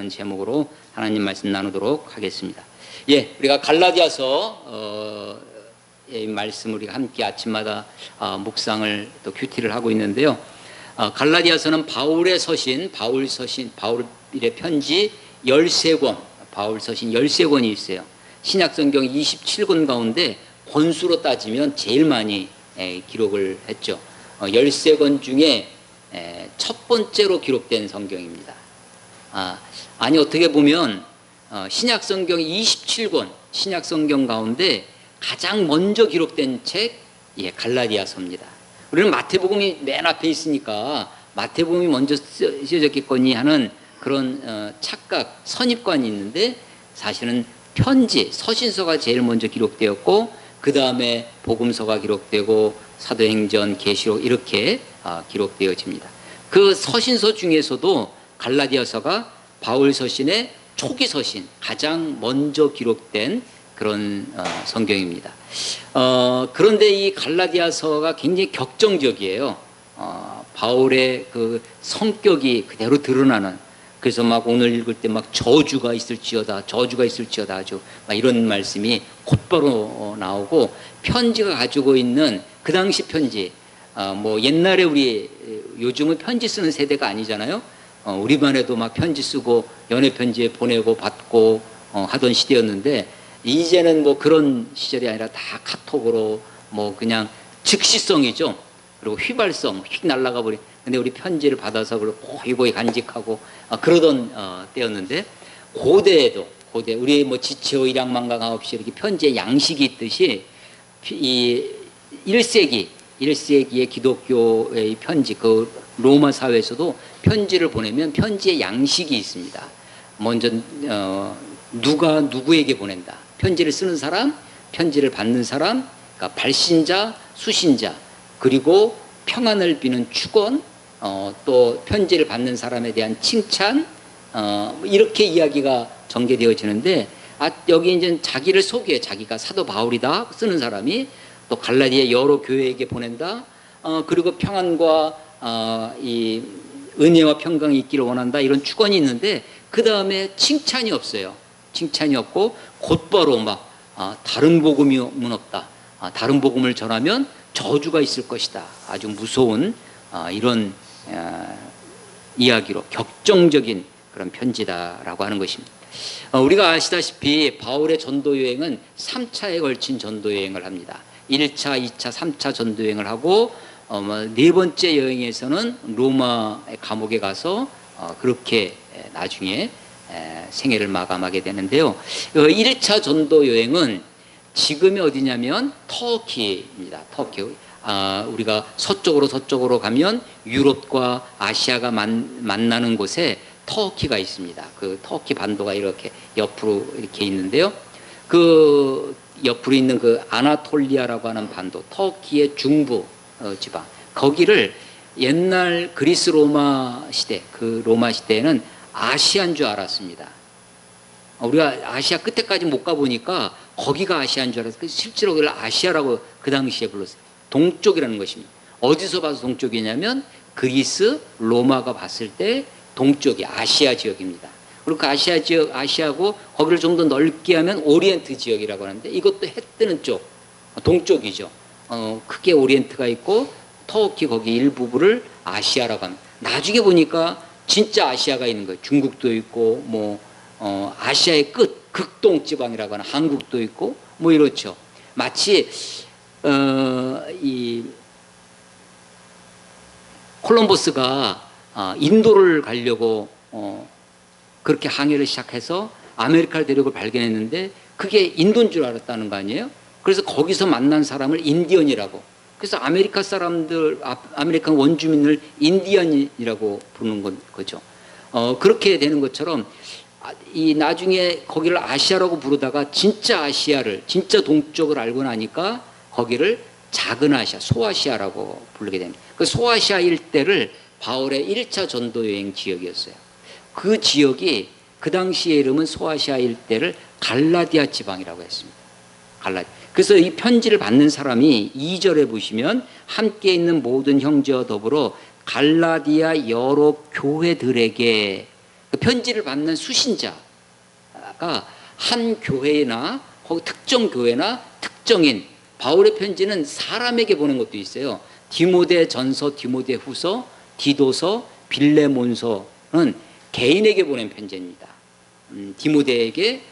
제목으로 하나님 말씀 나누도록 하겠습니다. 우리가 갈라디아서 말씀 우리가 함께 아침마다 묵상을 또 큐티를 하고 있는데요. 갈라디아서는 바울의 서신, 바울의 편지 13권, 바울 서신 13권이 있어요. 신약성경 27권 가운데 권수로 따지면 제일 많이 기록을 했죠. 13권 중에 첫 번째로 기록된 성경입니다. 어떻게 보면 신약성경 27권, 신약성경 가운데 가장 먼저 기록된 책 갈라디아서입니다. 우리는 마태복음이 맨 앞에 있으니까 마태복음이 먼저 쓰여졌겠거니 하는 그런 착각, 선입관이 있는데 사실은 편지, 서신서가 제일 먼저 기록되었고 그 다음에 복음서가 기록되고 사도행전, 계시록 이렇게 기록되어집니다. 그 서신서 중에서도 갈라디아서가 바울 서신의 초기 서신, 가장 먼저 기록된 그런 성경입니다. 그런데 이 갈라디아서가 굉장히 격정적이에요. 바울의 그 성격이 그대로 드러나는, 그래서 막 오늘 읽을 때 막 저주가 있을지어다 아주 막 이런 말씀이 곧바로 나오고, 편지가 가지고 있는 그 당시 편지, 옛날에 우리 요즘은 편지 쓰는 세대가 아니잖아요. 우리만 해도 막 편지 쓰고 연애 편지에 보내고 받고 하던 시대였는데, 이제는 그런 시절이 아니라 다 카톡으로 그냥 즉시성이죠. 그리고 휘발성, 휙 날아가 버리. 근데 우리 편지를 받아서 그걸 고이고이 간직하고 그러던 때였는데, 고대에도 우리 지체오 일양만강 없이 이렇게 편지에 양식이 있듯이 이 1세기의 기독교의 편지, 그 로마 사회에서도 편지를 보내면 편지에 양식이 있습니다. 먼저 누가 누구에게 보낸다. 편지를 쓰는 사람, 편지를 받는 사람, 그러니까 발신자, 수신자, 그리고 평안을 비는 축원, 또 편지를 받는 사람에 대한 칭찬, 이렇게 이야기가 전개되어지는데, 여기 이제 자기를 소개해, 자기가 사도 바울이다 쓰는 사람이 또 갈라디아 여러 교회에게 보낸다. 그리고 평안과 이 은혜와 평강이 있기를 원한다, 이런 축원이 있는데, 그 다음에 칭찬이 없어요. 칭찬이 없고 곧바로 다른 복음은 없다. 다른 복음을 전하면 저주가 있을 것이다. 아주 무서운 이런 이야기로 격정적인 그런 편지다라고 하는 것입니다. 우리가 아시다시피 바울의 전도 여행은 3차에 걸친 전도 여행을 합니다. 1차, 2차, 3차 전도 여행을 하고 네 번째 여행에서는 로마 감옥에 가서 그렇게 나중에 생애를 마감하게 되는데요. 1차 전도 여행은 지금이 어디냐면 터키입니다. 터키. 우리가 서쪽으로 가면 유럽과 아시아가 만나는 곳에 터키가 있습니다. 그 터키 반도가 이렇게 옆으로 이렇게 있는데요. 그 옆으로 있는 그 아나톨리아라고 하는 반도, 터키의 중부 지방, 거기를 옛날 그리스 로마 시대, 그 로마 시대에는 아시아인 줄 알았습니다. 우리가 아시아 끝에까지 못 가보니까 거기가 아시아인 줄 알았어요. 실제로 그걸 아시아라고 그 당시에 불렀어요. 동쪽이라는 것입니다. 어디서 봐서 동쪽이냐면 그리스, 로마가 봤을 때 동쪽이 아시아 지역입니다. 그리고 그 아시아 지역, 아시아고 거기를 좀 더 넓게 하면 오리엔트 지역이라고 하는데, 이것도 해 뜨는 쪽, 동쪽이죠. 크게 오리엔트가 있고 터키 거기 일부분을 아시아라고 합니다. 나중에 보니까 진짜 아시아가 있는 거예요. 중국도 있고 아시아의 끝, 극동 지방이라고 하는 한국도 있고 이렇죠. 마치 이 콜럼버스가 인도를 가려고 그렇게 항해를 시작해서 아메리카를 대륙을 발견했는데 그게 인도인 줄 알았다는 거 아니에요? 그래서 거기서 만난 사람을 인디언이라고, 그래서 아메리카 사람들, 아메리칸 원주민을 인디언이라고 부르는 거죠. 그렇게 되는 것처럼 이 나중에 거기를 아시아라고 부르다가 진짜 아시아를, 진짜 동쪽을 알고 나니까 거기를 작은 아시아, 소아시아라고 부르게 됩니다. 그 소아시아 일대를 바울의 1차 전도 여행 지역이었어요. 그 지역이 그 당시의 이름은 소아시아 일대를 갈라디아 지방이라고 했습니다. 그래서 이 편지를 받는 사람이 2절에 보시면 함께 있는 모든 형제와 더불어 갈라디아 여러 교회들에게 그 편지를 받는 수신자가 한 교회나 혹은 특정 교회나 특정인, 바울의 편지는 사람에게 보낸 것도 있어요. 디모데 전서, 디모데 후서, 디도서, 빌레몬서는 개인에게 보낸 편지입니다. 디모데에게,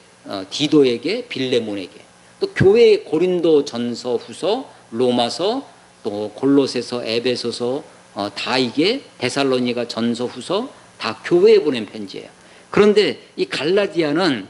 디도에게, 빌레몬에게. 또 교회의 고린도 전서, 후서, 로마서, 또 골로새서, 에베소서, 다 이게 데살로니가 전서, 후서 다 교회에 보낸 편지예요. 그런데 이 갈라디아는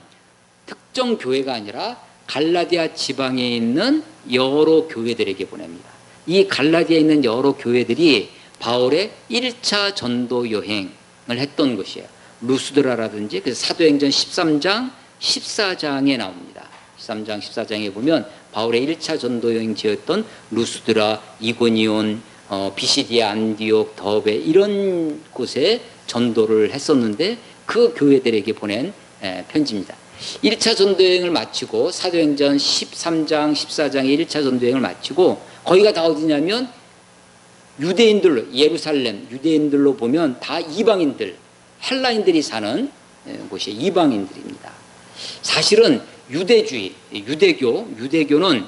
특정 교회가 아니라 갈라디아 지방에 있는 여러 교회들에게 보냅니다. 이 갈라디아에 있는 여러 교회들이 바울의 1차 전도 여행을 했던 것이에요. 루스드라라든지, 그래서 사도행전 13장, 14장에 나옵니다. 13장, 14장에 보면 바울의 1차 전도 여행지였던 루스드라, 이고니온, 비시디아, 안디옥, 더베 이런 곳에 전도를 했었는데 그 교회들에게 보낸 편지입니다. 1차 전도여행을 마치고 사도행전 13장, 14장의 1차 전도여행을 마치고 거기가 다 어디냐면 유대인들로, 예루살렘 유대인들로 보면 다 이방인들, 헬라인들이 사는 곳이 이방인들입니다. 사실은 유대주의, 유대교는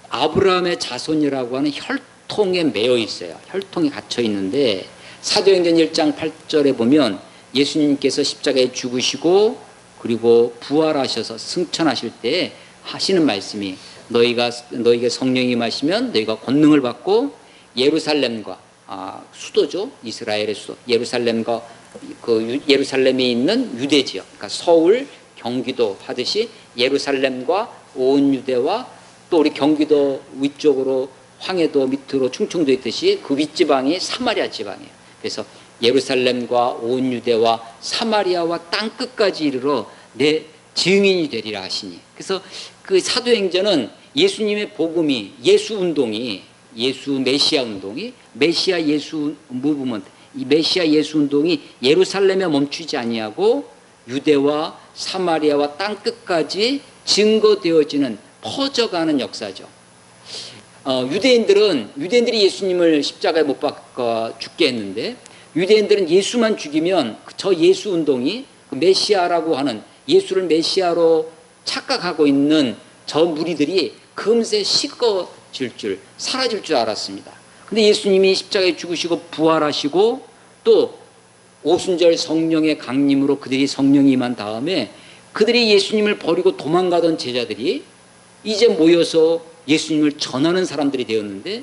아브라함의 자손이라고 하는 혈통에 매여 있어요. 혈통이 갇혀 있는데 사도행전 1장 8절에 보면 예수님께서 십자가에 죽으시고 그리고 부활하셔서 승천하실 때 하시는 말씀이 너희에게 성령이 임하시면 너희가 권능을 받고 예루살렘과 수도죠. 이스라엘의 수도. 예루살렘과 그 예루살렘에 있는 유대 지역, 그러니까 서울, 경기도 하듯이 예루살렘과 온 유대와 또 우리 경기도 위쪽으로 황해도 밑으로 충청도 있듯이 그 윗지방이 사마리아 지방이에요. 그래서 예루살렘과 온 유대와 사마리아와 땅끝까지 이르러 내 증인이 되리라 하시니. 그래서 그 사도행전은 예수님의 복음이, 예수 운동이, 예수 메시아 운동이, 메시아 예수 무브먼트, 이 메시아 예수 운동이 예루살렘에 멈추지 아니하고 유대와 사마리아와 땅끝까지 증거되어지는, 퍼져가는 역사죠. 유대인들이 예수님을 십자가에 못 박아 죽게 했는데 유대인들은 예수만 죽이면 저 예수 운동이 그 메시아라고 하는, 예수를 메시아로 착각하고 있는 저 무리들이 금세 식어질 줄, 사라질 줄 알았습니다. 근데 예수님이 십자가에 죽으시고 부활하시고 또 오순절 성령의 강림으로 그들이 성령이 임한 다음에 그들이 예수님을 버리고 도망가던 제자들이 이제 모여서 예수님을 전하는 사람들이 되었는데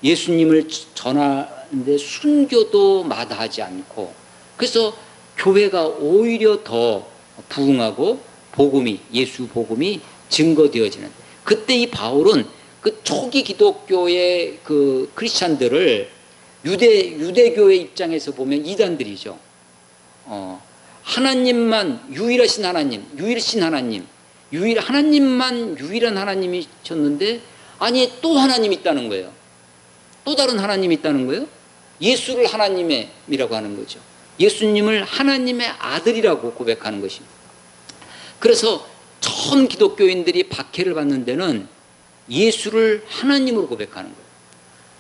예수님을 전하는데 순교도 마다하지 않고, 그래서 교회가 오히려 더 부흥하고 복음이, 예수 복음이 증거되어지는, 그때 이 바울은 그 초기 기독교의 그 크리스찬들을 유대교의 입장에서 보면 이단들이죠. 하나님만, 유일하신 하나님, 하나님만 유일한 하나님이셨는데 아니 또 하나님이 있다는 거예요. 또 다른 하나님이 있다는 거예요. 예수를 하나님이라고 하는 거죠. 예수님을 하나님의 아들이라고 고백하는 것입니다. 그래서 처음 기독교인들이 박해를 받는 데는 예수를 하나님으로 고백하는 거예요.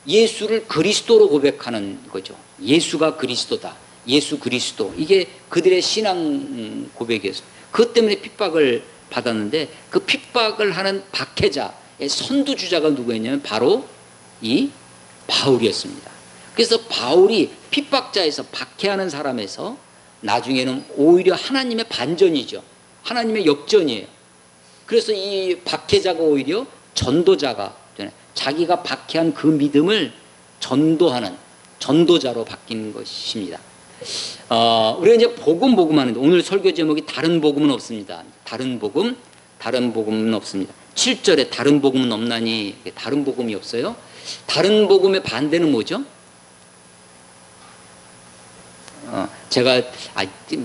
예수를 그리스도로 고백하는 거죠. 예수가 그리스도다. 예수 그리스도. 이게 그들의 신앙 고백이었어요. 그것 때문에 핍박을 받았는데 그 핍박을 하는 박해자의 선두주자가 누구였냐면 바로 이 바울이었습니다. 그래서 바울이 핍박자에서, 박해하는 사람에서 나중에는 오히려 하나님의 반전이죠. 하나님의 역전이에요. 그래서 이 박해자가 오히려 전도자가, 자기가 박해한 그 믿음을 전도하는 전도자로 바뀐 것입니다. 우리가 이제 복음 하는데 오늘 설교 제목이 다른 복음은 없습니다. 다른 복음은 없습니다. 7절에 다른 복음은 없나니, 다른 복음이 없어요. 다른 복음의 반대는 뭐죠? 제가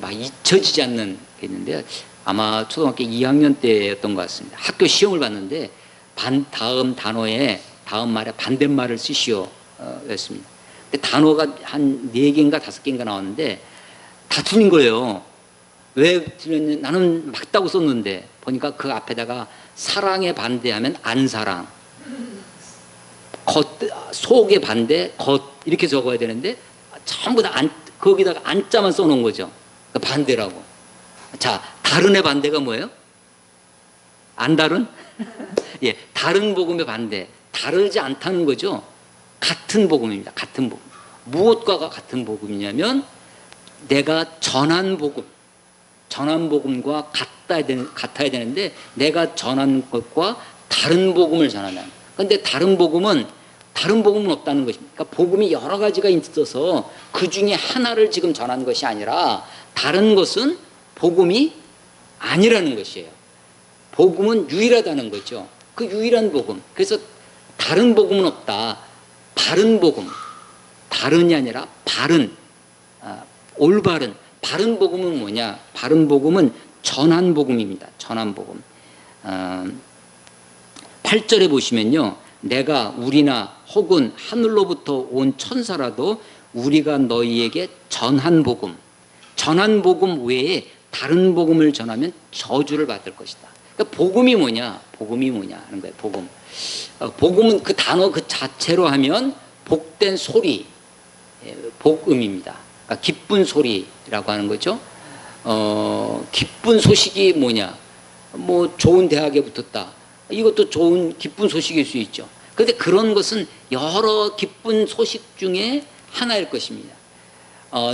막 잊혀지지 않는 게 있는데 아마 초등학교 2학년 때였던 것 같습니다. 학교 시험을 봤는데 다음 단어에 다음 말에 반대말을 쓰시오 였습니다. 근데 단어가 한 4개인가 5개인가 나왔는데 다 틀린 거예요. 왜 틀렸냐? 나는 맞다고 썼는데 보니까 그 앞에다가 사랑에 반대하면 안사랑, 속에 반대 겉 이렇게 적어야 되는데 전부 다 거기다가 안자만 써놓은 거죠. 반대라고. 자, 다른의 반대가 뭐예요? 안 다른? 예, 다른 복음의 반대. 다르지 않다는 거죠. 같은 복음입니다. 같은 복음. 무엇과가 같은 복음이냐면 내가 전한 복음, 전한 복음과 같아야 되는데 내가 전한 것과 다른 복음을 전한다. 그런데 다른 복음은 없다는 것입니다. 그러니까 복음이 여러 가지가 있어서 그 중에 하나를 지금 전한 것이 아니라 다른 것은 복음이 아니라는 것이에요. 복음은 유일하다는 거죠. 그 유일한 복음. 그래서 다른 복음은 없다. 바른 복음. 다른이 아니라 바른. 올바른. 바른 복음은 뭐냐? 바른 복음은 전한 복음입니다. 전한 복음. 8절에 보시면요. 내가 우리나 혹은 하늘로부터 온 천사라도 우리가 너희에게 전한 복음 외에 다른 복음을 전하면 저주를 받을 것이다. 그러니까 복음이 뭐냐 하는 거예요. 복음은 그 단어 그 자체로 하면 복된 소리, 복음입니다. 그러니까 기쁜 소리라고 하는 거죠. 기쁜 소식이 뭐냐? 뭐 좋은 대학에 붙었다. 이것도 좋은 기쁜 소식일 수 있죠. 그런데 그런 것은 여러 기쁜 소식 중에 하나일 것입니다.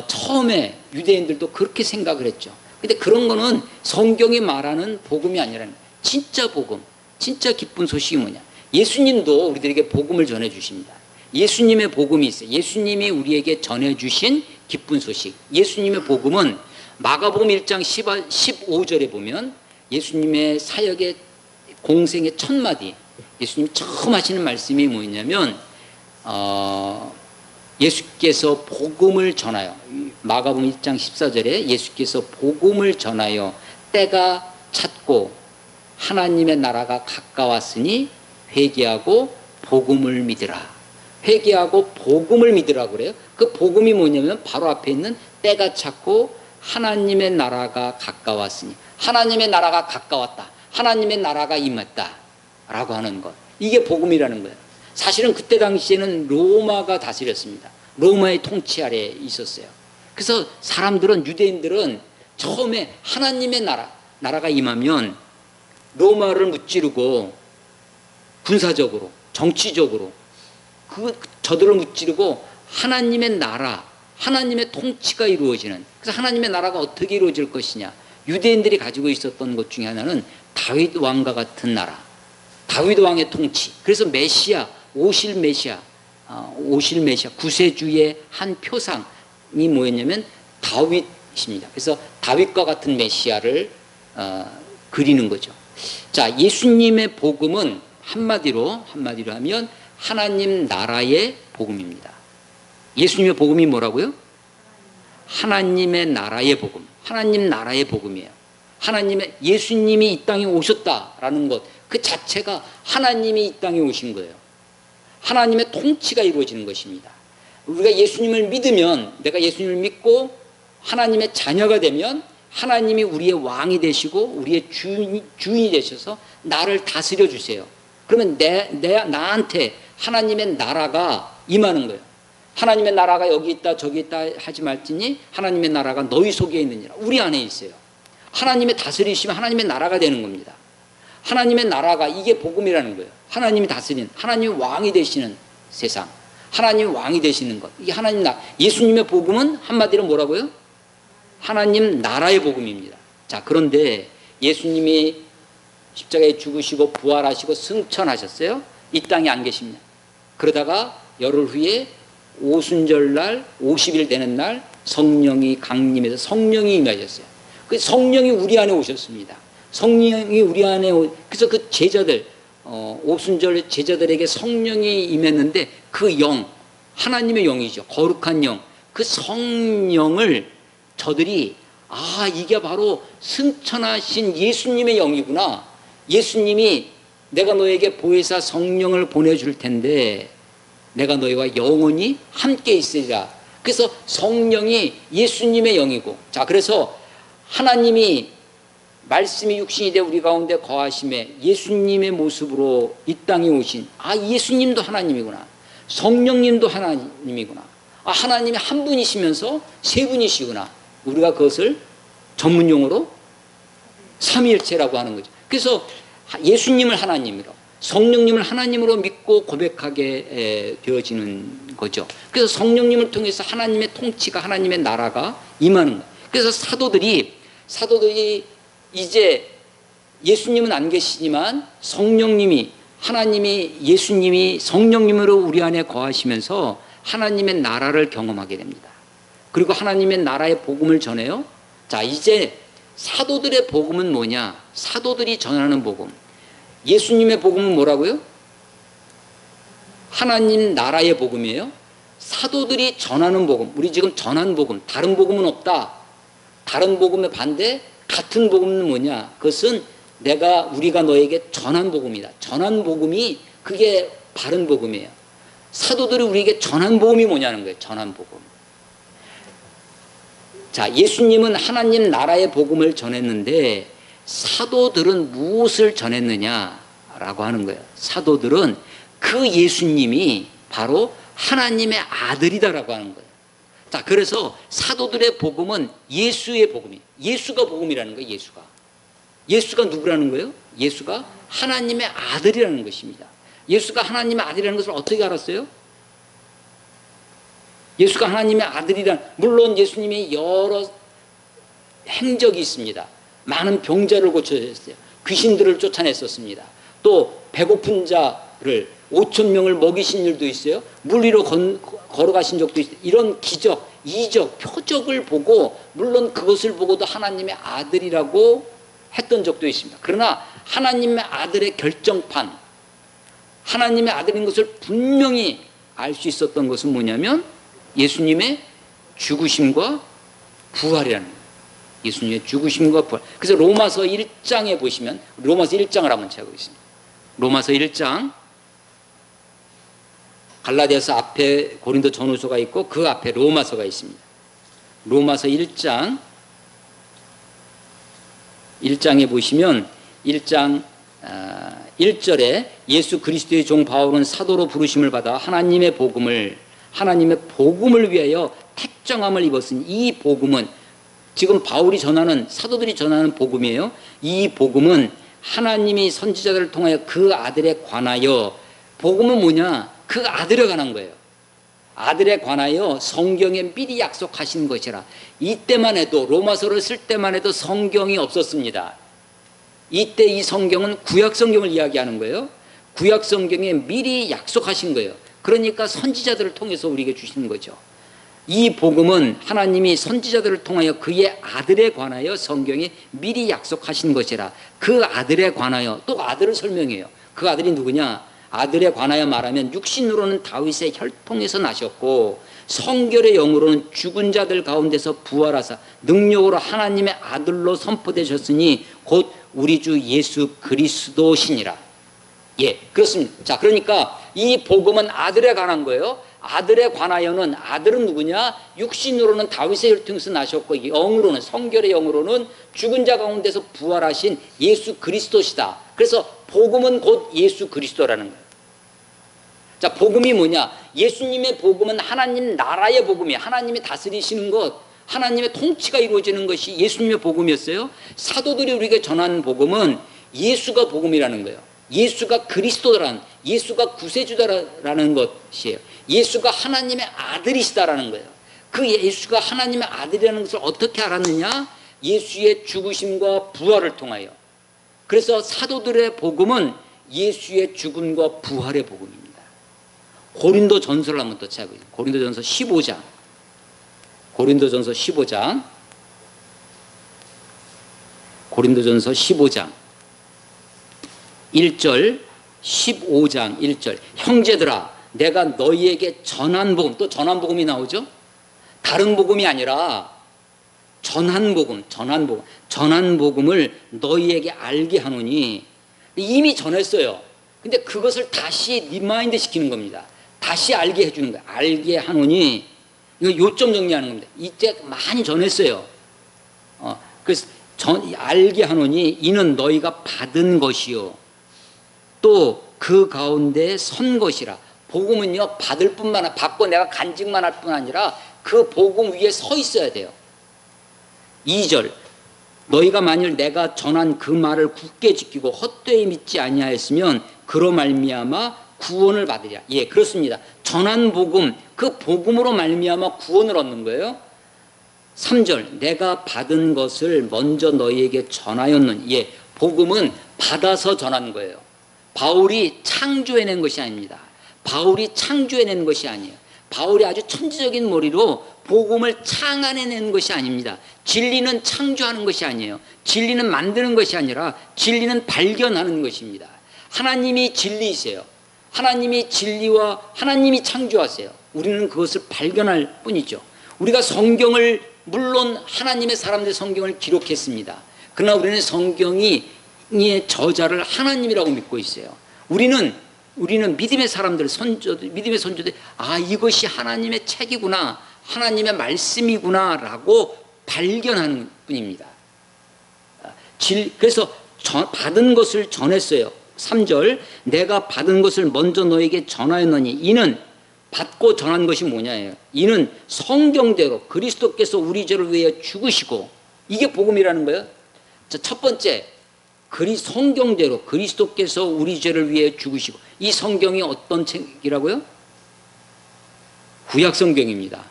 처음에 유대인들도 그렇게 생각을 했죠. 근데 그런 거는 성경이 말하는 복음이 아니라는 거예요. 진짜 복음, 진짜 기쁜 소식이 뭐냐. 예수님도 우리들에게 복음을 전해주십니다. 예수님의 복음이 있어요. 예수님이 우리에게 전해주신 기쁜 소식. 예수님의 복음은 마가복음 1장 15절에 보면 예수님의 사역의 공생의 첫 마디, 예수님이 처음 하시는 말씀이 뭐냐면 예수께서 복음을 전하여, 마가복음 1장 14절에 예수께서 복음을 전하여 때가 찼고 하나님의 나라가 가까웠으니 회개하고 복음을 믿으라. 회개하고 복음을 믿으라고 그래요. 그 복음이 뭐냐면 바로 앞에 있는 때가 찼고 하나님의 나라가 가까웠으니, 하나님의 나라가 가까웠다, 하나님의 나라가 임했다 라고 하는 것, 이게 복음이라는 거예요. 사실은 그때 당시에는 로마가 다스렸습니다. 로마의 통치 아래에 있었어요. 그래서 사람들은, 유대인들은 처음에 하나님의 나라가 임하면 로마를 무찌르고 군사적으로, 정치적으로 저들을 무찌르고 하나님의 나라, 하나님의 통치가 이루어지는, 그래서 하나님의 나라가 어떻게 이루어질 것이냐, 유대인들이 가지고 있었던 것 중에 하나는 다윗 왕과 같은 나라, 다윗 왕의 통치. 그래서 메시아, 오실 메시아, 구세주의 한 표상이 뭐였냐면 다윗입니다. 그래서 다윗과 같은 메시아를 그리는 거죠. 자, 예수님의 복음은 한마디로 하면 하나님 나라의 복음입니다. 예수님의 복음이 뭐라고요? 하나님의 나라의 복음. 하나님 나라의 복음이에요. 예수님이 이 땅에 오셨다라는 것, 그 자체가 하나님이 이 땅에 오신 거예요. 하나님의 통치가 이루어지는 것입니다. 우리가 예수님을 믿으면, 내가 예수님을 믿고 하나님의 자녀가 되면 하나님이 우리의 왕이 되시고 우리의 주인이 되셔서 나를 다스려 주세요. 그러면 나한테 하나님의 나라가 임하는 거예요. 하나님의 나라가 여기 있다 저기 있다 하지 말지니 하나님의 나라가 너희 속에 있느니라. 우리 안에 있어요. 하나님의 다스리시면 하나님의 나라가 되는 겁니다. 하나님의 나라가, 이게 복음이라는 거예요. 하나님이 다스리는, 하나님이 왕이 되시는 세상, 하나님이 왕이 되시는 것, 이게 하나님 나라. 예수님의 복음은 한마디로 뭐라고요? 하나님 나라의 복음입니다. 자, 그런데 예수님이 십자가에 죽으시고 부활하시고 승천하셨어요. 이 땅에 안 계십니다. 그러다가 열흘 후에 오순절날 50일 되는 날 성령이 강림해서 성령이 임하셨어요. 그 성령이 우리 안에 오셨습니다. 성령이 우리 안에 그래서 그 제자들, 오순절 제자들에게 성령이 임했는데 그 영, 하나님의 영이죠. 거룩한 영, 그 성령을 저들이, 이게 바로 승천하신 예수님의 영이구나. 예수님이 내가 너에게 보혜사 성령을 보내줄 텐데 내가 너희와 영원히 함께 있으리라. 그래서 성령이 예수님의 영이고, 자, 그래서 하나님이 말씀이 육신이 되어 우리 가운데 거하심에 예수님의 모습으로 이 땅에 오신, 예수님도 하나님이구나, 성령님도 하나님이구나, 하나님이 한 분이시면서 세 분이시구나. 우리가 그것을 전문 용어로 삼위일체라고 하는 거죠. 그래서 예수님을 하나님으로, 성령님을 하나님으로 믿고 고백하게 되어지는 거죠. 그래서 성령님을 통해서 하나님의 통치가, 하나님의 나라가 임하는 거예요. 그래서 사도들이 이제 예수님은 안 계시지만 성령님이, 하나님이, 예수님이 성령님으로 우리 안에 거하시면서 하나님의 나라를 경험하게 됩니다. 그리고 하나님의 나라의 복음을 전해요. 자, 이제 사도들의 복음은 뭐냐? 사도들이 전하는 복음. 예수님의 복음은 뭐라고요? 하나님 나라의 복음이에요. 사도들이 전하는 복음, 우리 지금 전한 복음, 다른 복음은 없다. 다른 복음의 반대, 같은 복음은 뭐냐? 그것은 우리가 너에게 전한 복음이다. 전한 복음이 그게 바른 복음이에요. 사도들이 우리에게 전한 복음이 뭐냐는 거예요. 전한 복음. 자, 예수님은 하나님 나라의 복음을 전했는데 사도들은 무엇을 전했느냐라고 하는 거예요. 사도들은 그 예수님이 바로 하나님의 아들이다라고 하는 거예요. 자, 그래서 사도들의 복음은 예수의 복음이에요. 예수가 복음이라는 거예요. 예수가 누구라는 거예요? 예수가 하나님의 아들이라는 것입니다. 예수가 하나님의 아들이라는 것을 어떻게 알았어요? 예수가 하나님의 물론 예수님이 여러 행적이 있습니다. 많은 병자를 고쳐주셨어요. 귀신들을 쫓아냈었습니다. 또 배고픈 자를 5,000명을 먹이신 일도 있어요. 물 위로 걸어가신 적도 있어요. 이런 기적, 이적, 표적을 보고 물론 그것을 보고도 하나님의 아들이라고 했던 적도 있습니다. 그러나 하나님의 아들의 결정판, 하나님의 아들인 것을 분명히 알 수 있었던 것은 뭐냐면 예수님의 죽으심과 부활이라는 거예요. 예수님의 죽으심과 부활. 그래서 로마서 1장에 보시면, 로마서 1장을 한번 찾아보겠습니다. 로마서 1장, 갈라디아서 앞에 고린도 전후서가 있고 그 앞에 로마서가 있습니다. 로마서 1장에 보시면 1장 1절에 예수 그리스도의 종 바울은 사도로 부르심을 받아 하나님의 복음을 위하여 택정함을 입었으니, 이 복음은 지금 사도들이 전하는 복음이에요. 이 복음은 하나님이 선지자들을 통하여 그 아들에 관하여, 복음은 뭐냐? 그 아들에 관한 거예요. 아들에 관하여 성경에 미리 약속하신 것이라. 이때만 해도, 로마서를 쓸 때만 해도 성경이 없었습니다. 이때 이 성경은 구약 성경을 이야기하는 거예요. 구약 성경에 미리 약속하신 거예요. 그러니까 선지자들을 통해서 우리에게 주시는 거죠. 이 복음은 하나님이 선지자들을 통하여 그의 아들에 관하여 성경에 미리 약속하신 것이라. 그 아들에 관하여, 또 아들을 설명해요. 그 아들이 누구냐? 아들에 관하여 말하면 육신으로는 다윗의 혈통에서 나셨고 성결의 영으로는 죽은 자들 가운데서 부활하사 능력으로 하나님의 아들로 선포되셨으니 곧 우리 주 예수 그리스도시니라. 예, 그렇습니다. 자, 그러니까 이 복음은 아들에 관한 거예요. 아들에 관하여는, 아들은 누구냐? 육신으로는 다윗의 혈통에서 나셨고 영으로는, 성결의 영으로는 죽은 자 가운데서 부활하신 예수 그리스도시다. 그래서 복음은 곧 예수 그리스도라는 거예요. 자, 복음이 뭐냐? 예수님의 복음은 하나님 나라의 복음이에요. 하나님이 다스리시는 것, 하나님의 통치가 이루어지는 것이 예수님의 복음이었어요. 사도들이 우리에게 전하는 복음은 예수가 복음이라는 거예요. 예수가 그리스도라는, 예수가 구세주다라는 것이에요. 예수가 하나님의 아들이시다라는 거예요. 그 예수가 하나님의 아들이라는 것을 어떻게 알았느냐? 예수의 죽으심과 부활을 통하여. 그래서 사도들의 복음은 예수의 죽음과 부활의 복음입니다. 고린도 전서를 한번 더 찾아보겠습니다. 고린도 전서 15장. 고린도전서 15장. 고린도전서 15장 1절, 15장 1절. 형제들아, 내가 너희에게 전한 복음, 또 전한 복음이 나오죠? 다른 복음이 아니라 전한 복음, 전한 복음을 너희에게 알게 하노니, 이미 전했어요. 근데 그것을 다시 리마인드 시키는 겁니다. 다시 알게 해주는 거예요. 알게 하노니, 이거 요점 정리하는 겁니다. 이때 많이 전했어요. 그래서 알게 하노니 이는 너희가 받은 것이요 또 그 가운데 선 것이라. 복음은요, 받을 뿐만 아니라, 받고 내가 간직만 할 뿐 아니라 그 복음 위에 서 있어야 돼요. 2절, 너희가 만일 내가 전한 그 말을 굳게 지키고 헛되이 믿지 아니하였으면 그로 말미암아 구원을 받으리라. 예, 그렇습니다. 전한 복음, 그 복음으로 말미암아 구원을 얻는 거예요. 3절, 내가 받은 것을 먼저 너희에게 전하였느니. 예, 복음은 받아서 전하는 거예요. 바울이 창조해낸 것이 아닙니다. 바울이 창조해낸 것이 아니에요. 바울이 아주 천재적인 머리로 복음을 창안해낸 것이 아닙니다. 진리는 창조하는 것이 아니에요. 진리는 만드는 것이 아니라 진리는 발견하는 것입니다. 하나님이 진리이세요. 하나님이 진리와 하나님이 창조하세요. 우리는 그것을 발견할 뿐이죠. 우리가 성경을 물론 하나님의 사람들의 성경을 기록했습니다. 그러나 우리는 성경의 저자를 하나님이라고 믿고 있어요. 우리는 믿음의 사람들, 믿음의 선조들, 이것이 하나님의 책이구나, 하나님의 말씀이구나라고 발견하는 뿐입니다. 그래서 받은 것을 전했어요. 3절, 내가 받은 것을 먼저 너에게 전하였느니. 이는 받고 전한 것이 뭐냐예요. 이는 성경대로 그리스도께서 우리 죄를 위해 죽으시고, 이게 복음이라는 거예요. 첫 번째, 성경대로 그리스도께서 우리 죄를 위해 죽으시고. 이 성경이 어떤 책이라고요? 구약성경입니다.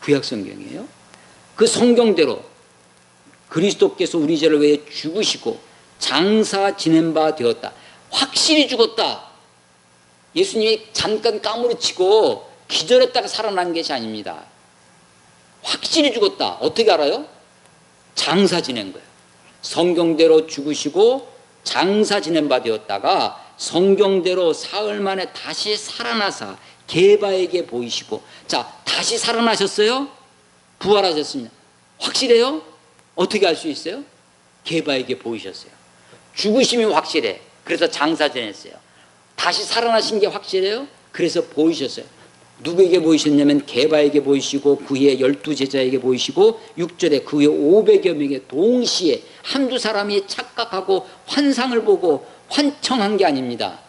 구약성경이에요. 그 성경대로 그리스도께서 우리 죄를 위해 죽으시고 장사 지낸 바 되었다. 확실히 죽었다. 예수님이 잠깐 까무러치고 기절했다가 살아난 것이 아닙니다. 확실히 죽었다. 어떻게 알아요? 장사 지낸 거예요. 성경대로 죽으시고 장사 지낸 바 되었다가 성경대로 사흘 만에 다시 살아나사 게바에게 보이시고. 자, 다시 살아나셨어요? 부활하셨습니다. 확실해요? 어떻게 알 수 있어요? 게바에게 보이셨어요. 죽으심이 확실해. 그래서 장사 지냈어요. 다시 살아나신 게 확실해요? 그래서 보이셨어요. 누구에게 보이셨냐면 게바에게 보이시고 그의 12제자에게 보이시고 6절에 그의 500여 명에 동시에 한두 사람이 착각하고 환상을 보고 환청한 게 아닙니다.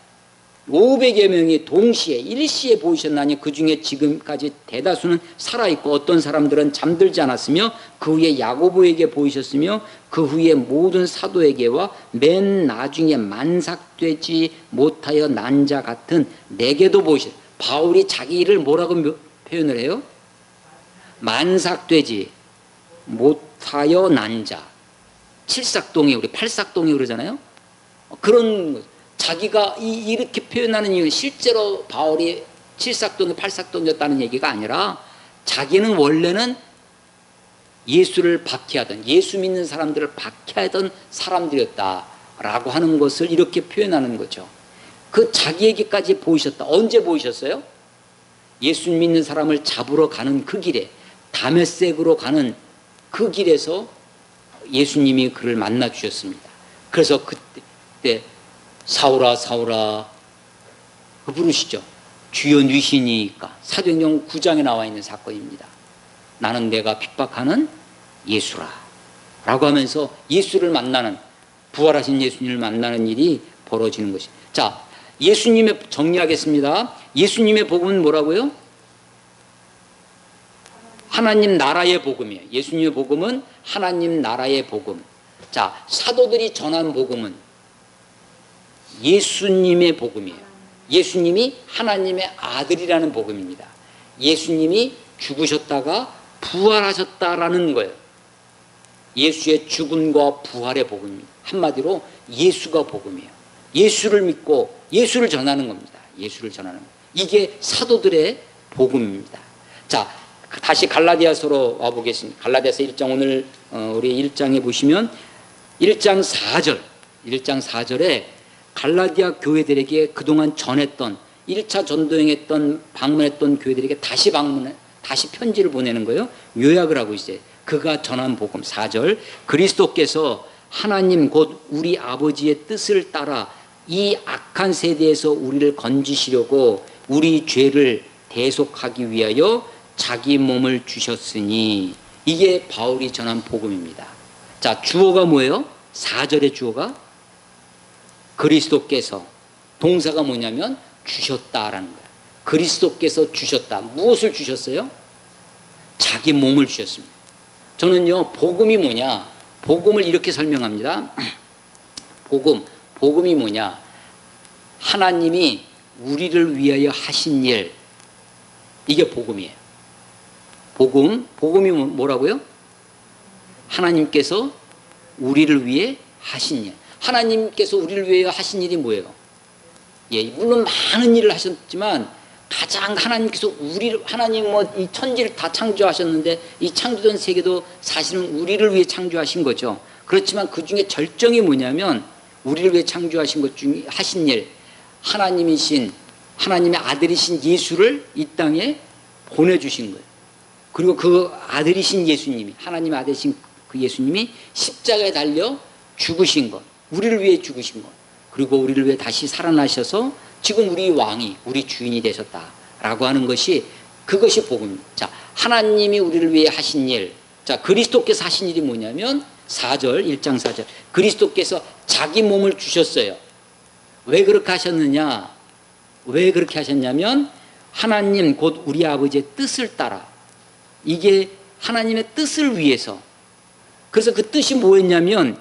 500여 명이 동시에 일시에 보이셨나니 그 중에 지금까지 대다수는 살아있고 어떤 사람들은 잠들지 않았으며 그 후에 야고보에게 보이셨으며 그 후에 모든 사도에게와 맨 나중에 만삭되지 못하여 난 자 같은 내게도 보이셨어요. 바울이 자기를 뭐라고 표현을 해요? 만삭되지 못하여 난 자. 칠삭동이 우리 팔삭동이 그러잖아요. 그런 거. 자기가 이렇게 표현하는 이유는 실제로 바울이 칠삭동이 팔삭동이었다는 얘기가 아니라 자기는 원래는 예수를 박해하던, 예수 믿는 사람들을 박해하던 사람들이었다라고 하는 것을 이렇게 표현하는 거죠. 그 자기에게까지 보이셨다. 언제 보이셨어요? 예수 믿는 사람을 잡으러 가는 그 길에, 다메섹으로 가는 그 길에서 예수님이 그를 만나 주셨습니다. 그래서 그때 사울아 사울아 부르시죠. 주여 누이시니까. 사도행전 9장에 나와 있는 사건입니다. 나는 내가 핍박하는 예수라 라고 하면서 예수를 만나는, 부활하신 예수님을 만나는 일이 벌어지는 것이. 자, 예수님의 정리하겠습니다. 예수님의 복음은 뭐라고요? 하나님 나라의 복음이에요. 예수님의 복음은 하나님 나라의 복음. 자, 사도들이 전한 복음은 예수님의 복음이에요. 예수님이 하나님의 아들이라는 복음입니다. 예수님이 죽으셨다가 부활하셨다라는 거예요. 예수의 죽음과 부활의 복음입니다. 한마디로 예수가 복음이에요. 예수를 믿고 예수를 전하는 겁니다. 예수를 전하는 것. 이게 사도들의 복음입니다. 자, 다시 갈라디아서로 와보겠습니다. 갈라디아서 1장, 오늘 우리 1장에 보시면 1장 4절에 갈라디아 교회들에게 그동안 전했던 1차 전도행했던 방문했던 교회들에게 다시 편지를 보내는 거예요. 요약을 하고 있어요. 그가 전한 복음 4절, 그리스도께서 하나님 곧 우리 아버지의 뜻을 따라 이 악한 세대에서 우리를 건지시려고 우리 죄를 대속하기 위하여 자기 몸을 주셨으니. 이게 바울이 전한 복음입니다. 자, 주어가 뭐예요? 4절의 주어가 그리스도께서, 동사가 뭐냐면 주셨다라는 거예요. 그리스도께서 주셨다. 무엇을 주셨어요? 자기 몸을 주셨습니다. 저는요, 복음이 뭐냐? 복음을 이렇게 설명합니다. 복음이 뭐냐? 하나님이 우리를 위하여 하신 일, 이게 복음이에요. 복음이 뭐라고요? 하나님께서 우리를 위해 하신 일. 하나님께서 우리를 위하여 하신 일이 뭐예요? 예, 물론 많은 일을 하셨지만 가장 하나님께서 하나님 이 천지를 다 창조하셨는데 이 창조된 세계도 사실은 우리를 위해 창조하신 거죠. 그렇지만 그 중에 절정이 뭐냐면 우리를 위해 창조하신 것 중에 하신 일, 하나님의 아들이신 예수를 이 땅에 보내주신 거예요. 그리고 그 아들이신 예수님이, 하나님의 아들이신 그 예수님이 십자가에 달려 죽으신 것, 우리를 위해 죽으신 것, 그리고 우리를 위해 다시 살아나셔서 지금 우리 왕이, 우리 주인이 되셨다라고 하는 것이, 그것이 복음입니다. 자, 하나님이 우리를 위해 하신 일. 자, 그리스도께서 하신 일이 뭐냐면 4절, 1장 4절. 그리스도께서 자기 몸을 주셨어요. 왜 그렇게 하셨느냐? 왜 그렇게 하셨냐면 하나님 곧 우리 아버지의 뜻을 따라, 이게 하나님의 뜻을 위해서. 그래서 그 뜻이 뭐였냐면,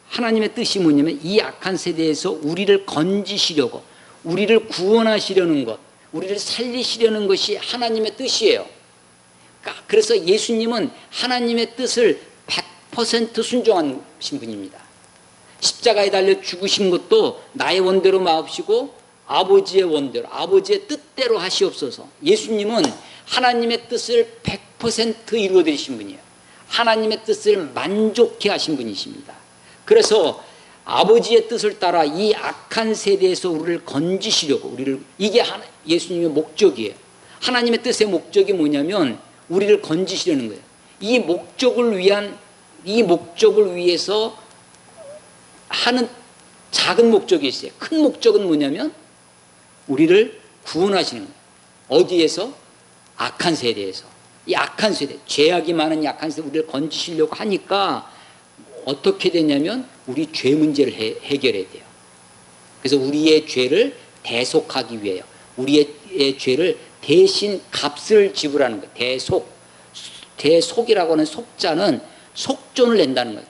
하나님의 뜻이 뭐냐면 이 악한 세대에서 우리를 건지시려고, 우리를 구원하시려는 것, 우리를 살리시려는 것이 하나님의 뜻이에요. 그래서 예수님은 하나님의 뜻을 100% 순종하신 분입니다. 십자가에 달려 죽으신 것도 나의 원대로 마옵시고 아버지의 원대로, 아버지의 뜻대로 하시옵소서. 예수님은 하나님의 뜻을 100% 이루어드리신 분이에요. 하나님의 뜻을 만족해 하신 분이십니다. 그래서 아버지의 뜻을 따라 이 악한 세대에서 우리를 건지시려고, 이게 예수님의 목적이에요. 하나님의 뜻의 목적이 뭐냐면 우리를 건지시려는 거예요. 이 목적을 위해서 하는 작은 목적이 있어요. 큰 목적은 뭐냐면 우리를 구원하시는 거예요. 어디에서? 악한 세대에서. 이 악한 세대, 죄악이 많은 이 악한 세대, 우리를 건지시려고 하니까 어떻게 되냐면 우리 죄 문제를 해결해야 돼요. 그래서 우리의 죄를 대속하기 위해요. 우리의 죄를 대신 값을 지불하는 거예요. 대속이라고 하는 속자는 속전을 낸다는 거예요.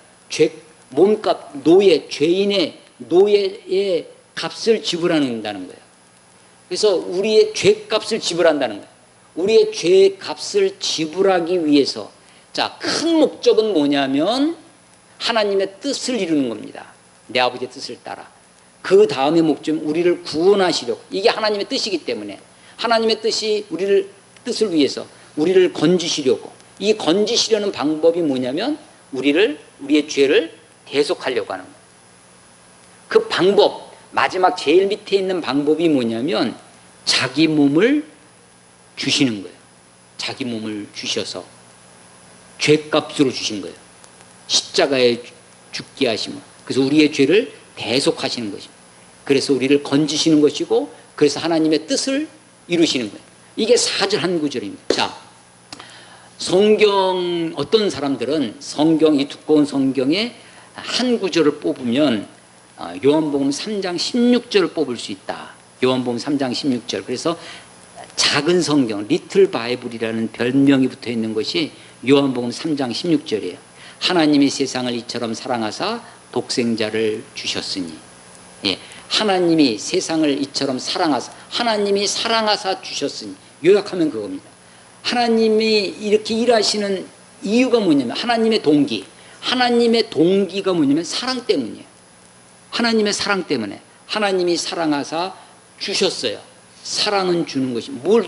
몸값, 죄인의 노예의 값을 지불한다는 거예요. 그래서 우리의 죄값을 지불한다는 거예요. 우리의 죄값을 지불하기 위해서, 자, 큰 목적은 뭐냐면 하나님의 뜻을 이루는 겁니다. 내 아버지의 뜻을 따라. 그 다음의 목적은 우리를 구원하시려고. 이게 하나님의 뜻이기 때문에 하나님의 뜻을 위해서 우리를 건지시려고. 이 건지시려는 방법이 뭐냐면 우리의 죄를 대속하려고 하는 거예요. 그 방법, 마지막 제일 밑에 있는 방법이 뭐냐면 자기 몸을 주시는 거예요. 자기 몸을 주셔서 죄값으로 주신 거예요. 십자가에 죽게 하시면, 그래서 우리의 죄를 대속하시는 것입니다. 그래서 우리를 건지시는 것이고, 그래서 하나님의 뜻을 이루시는 거예요. 이게 4절 한 구절입니다. 자, 어떤 사람들은 이 두꺼운 성경에 한 구절을 뽑으면 요한복음 3장 16절을 뽑을 수 있다. 요한복음 3장 16절. 그래서 작은 성경, 리틀 바이블이라는 별명이 붙어 있는 것이 요한복음 3장 16절이에요. 하나님이 세상을 이처럼 사랑하사 독생자를 주셨으니. 예, 하나님이 세상을 이처럼 하나님이 사랑하사 주셨으니. 요약하면 그겁니다. 하나님이 이렇게 일하시는 이유가 뭐냐면 하나님의 동기가 뭐냐면 사랑 때문이에요. 하나님의 사랑 때문에. 하나님이 사랑하사 주셨어요. 사랑은 주는 것이, 뭘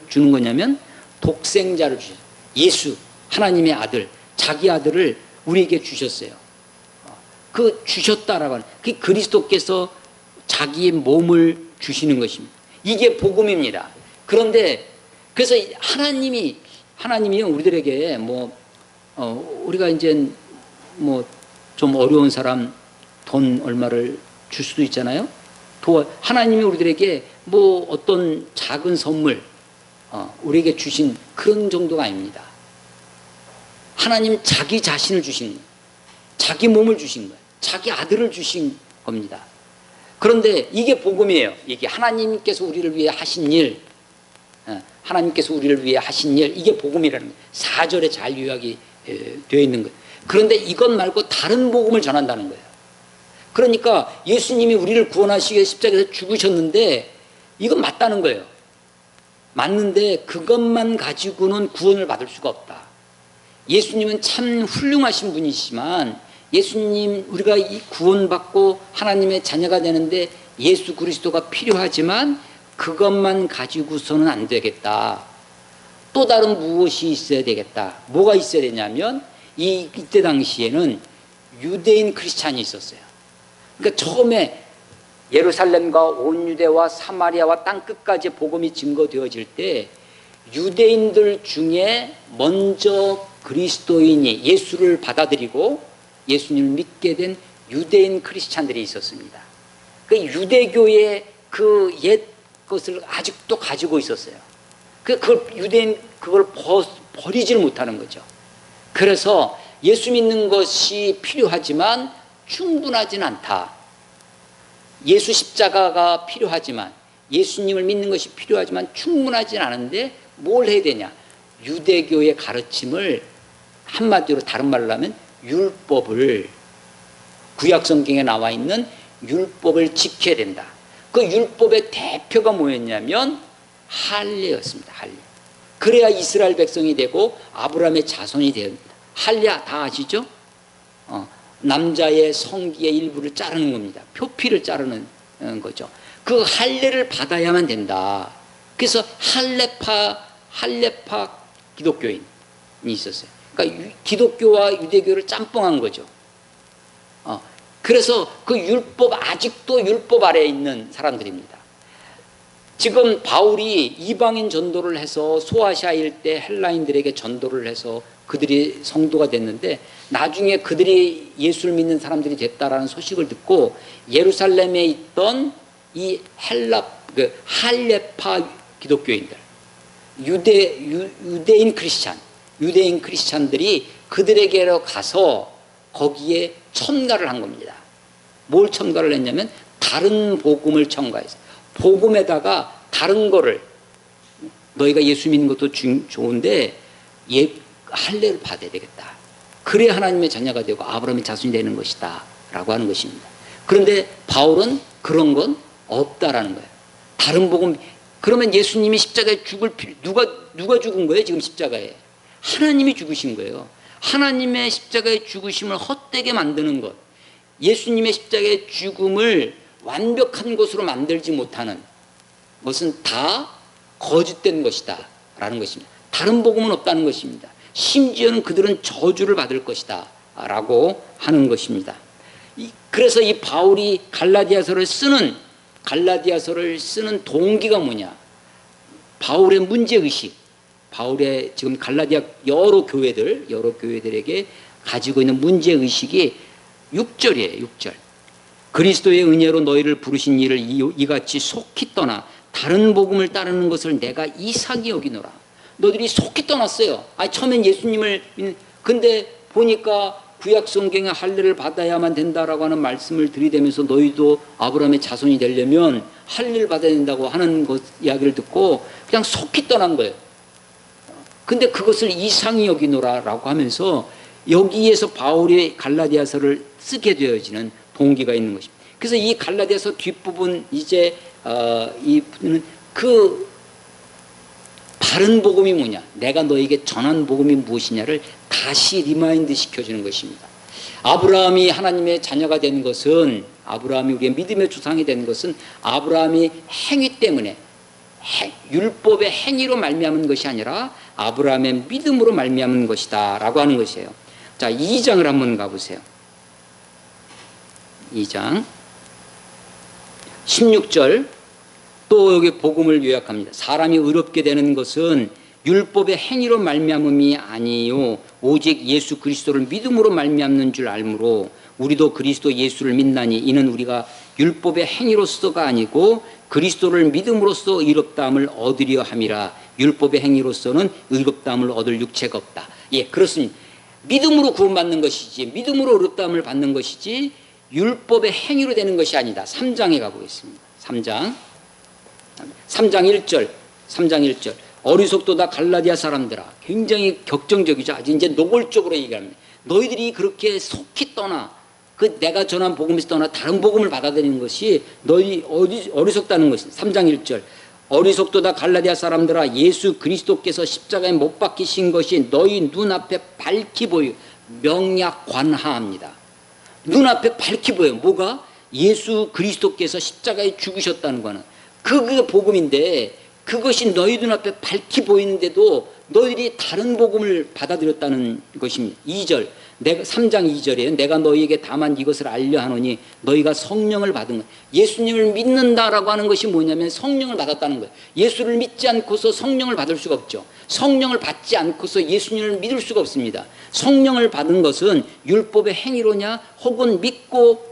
주는 거냐면 독생자를 주셨어요. 예수, 하나님의 아들, 자기 아들을 우리에게 주셨어요. 그 주셨다라고 하는, 그 그리스도께서 자기의 몸을 주시는 것입니다. 이게 복음입니다. 그런데 그래서 하나님이요, 우리들에게 우리가 이제 좀 어려운 사람 돈 얼마를 줄 수도 있잖아요. 하나님이 우리들에게 어떤 작은 선물 우리에게 주신 그런 정도가 아닙니다. 하나님 자기 자신을 주신 거예요. 자기 몸을 주신 거예요. 자기 아들을 주신 겁니다. 그런데 이게 복음이에요. 이게 하나님께서 우리를 위해 하신 일, 이게 복음이라는 거예요. 4절에 잘 요약이 되어 있는 거예요. 그런데 이것 말고 다른 복음을 전한다는 거예요. 그러니까 예수님이 우리를 구원하시기 위해 십자가에서 죽으셨는데 이건 맞다는 거예요. 맞는데 그것만 가지고는 구원을 받을 수가 없다. 예수님은 참 훌륭하신 분이시지만 예수님 우리가 이 구원받고 하나님의 자녀가 되는데 예수 그리스도가 필요하지만 그것만 가지고서는 안 되겠다. 또 다른 무엇이 있어야 되겠다. 뭐가 있어야 되냐면 이때 당시에는 유대인 크리스찬이 있었어요. 그러니까 처음에 예루살렘과 온 유대와 사마리아와 땅끝까지 복음이 증거되어질 때 유대인들 중에 먼저 그리스도인이 예수를 받아들이고 예수님을 믿게 된 유대인 크리스찬들이 있었습니다. 그 유대교의 그 옛 것을 아직도 가지고 있었어요. 그걸 유대인 그걸 버리질 못하는 거죠. 그래서 예수 믿는 것이 필요하지만 충분하진 않다. 예수 십자가가 필요하지만 예수님을 믿는 것이 필요하지만 충분하진 않은데 뭘 해야 되냐? 유대교의 가르침을 한마디로 다른 말로 하면 율법을 구약 성경에 나와 있는 율법을 지켜야 된다. 그 율법의 대표가 뭐였냐면 할례였습니다. 할례. 그래야 이스라엘 백성이 되고 아브라함의 자손이 됩니다. 할례 다 아시죠? 남자의 성기의 일부를 자르는 겁니다. 표피를 자르는 거죠. 그 할례를 받아야만 된다. 그래서 할례파 기독교인이 있었어요. 그러니까 기독교와 유대교를 짬뽕한 거죠. 그래서 그 율법 아직도 율법 아래에 있는 사람들입니다. 지금 바울이 이방인 전도를 해서 소아시아 일대 헬라인들에게 전도를 해서 그들이 성도가 됐는데 나중에 그들이 예수를 믿는 사람들이 됐다라는 소식을 듣고 예루살렘에 있던 이 할례파 기독교인들 유대인 크리스찬들이 그들에게로 가서 거기에 첨가를 한 겁니다. 뭘 첨가를 했냐면 다른 복음을 첨가했어요. 복음에다가 다른 거를 너희가 예수 믿는 것도 좋은데 할례를 받아야 되겠다. 그래야 하나님의 자녀가 되고 아브라함의 자손이 되는 것이다 라고 하는 것입니다. 그런데 바울은 그런 건 없다라는 거예요. 다른 복음. 그러면 예수님이 십자가에 누가 죽은 거예요? 지금 십자가에 하나님이 죽으신 거예요. 하나님의 십자가의 죽으심을 헛되게 만드는 것, 예수님의 십자가의 죽음을 완벽한 것으로 만들지 못하는 것은 다 거짓된 것이다 라는 것입니다. 다른 복음은 없다는 것입니다. 심지어는 그들은 저주를 받을 것이다 라고 하는 것입니다. 그래서 이 바울이 갈라디아서를 쓰는 동기가 뭐냐? 바울의 문제의식, 바울의 지금 갈라디아 여러 교회들에게 가지고 있는 문제의식이 6절이에요. 6절. 그리스도의 은혜로 너희를 부르신 이를 이같이 속히 떠나 다른 복음을 따르는 것을 내가 이상히 여기노라. 너희들이 속히 떠났어요. 처음엔 예수님을 근데 보니까 구약 성경의 할례를 받아야만 된다라고 하는 말씀을 들이대면서 너희도 아브라함의 자손이 되려면 할례를 받아야 된다고 하는 것 이야기를 듣고 그냥 속히 떠난 거예요. 근데 그것을 이상히 여기노라라고 하면서 여기에서 바울이 갈라디아서를 쓰게 되어지는 동기가 있는 것입니다. 그래서 이 갈라디아서 뒷부분 이제 이는 그 바른 복음이 뭐냐? 내가 너에게 전한 복음이 무엇이냐를 다시 리마인드 시켜주는 것입니다. 아브라함이 하나님의 자녀가 된 것은, 아브라함이 우리의 믿음의 조상이 된 것은 아브라함이 행위 때문에 율법의 행위로 말미암은 것이 아니라 아브라함의 믿음으로 말미암은 것이다 라고 하는 것이에요. 자, 2장을 한번 가보세요. 2장 16절 또 여기 복음을 요약합니다. 사람이 의롭게 되는 것은 율법의 행위로 말미암음이 아니요 오직 예수 그리스도를 믿음으로 말미암는 줄 알므로 우리도 그리스도 예수를 믿나니 이는 우리가 율법의 행위로서가 아니고 그리스도를 믿음으로써 의롭다함을 얻으려 함이라. 율법의 행위로서는 의롭다함을 얻을 육체가 없다. 예, 그렇습니다. 믿음으로 구원받는 것이지 믿음으로 의롭다함을 받는 것이지 율법의 행위로 되는 것이 아니다. 3장에 가보겠습니다. 3장 1절 어리석도다 갈라디아 사람들아. 굉장히 격정적이죠. 아주 이제 노골적으로 얘기합니다. 너희들이 그렇게 속히 떠나 그 내가 전한 복음에서 떠나 다른 복음을 받아들이는 것이 너희 어리석다는 것이 3장 1절 어리석도다 갈라디아 사람들아 예수 그리스도께서 십자가에 못 박히신 것이 너희 눈앞에 밝히 보여 명약관하합니다. 눈앞에 밝히 보여. 뭐가? 예수 그리스도께서 십자가에 죽으셨다는 거는 그게 복음인데 그것이 너희 눈앞에 밝히 보이는데도 너희들이 다른 복음을 받아들였다는 것입니다. 2절 3장 2절에 내가 너희에게 다만 이것을 알려 하노니 너희가 성령을 받은 것. 예수님을 믿는다라고 하는 것이 뭐냐면 성령을 받았다는 거예요. 예수를 믿지 않고서 성령을 받을 수가 없죠. 성령을 받지 않고서 예수님을 믿을 수가 없습니다. 성령을 받은 것은 율법의 행위로냐 혹은 믿고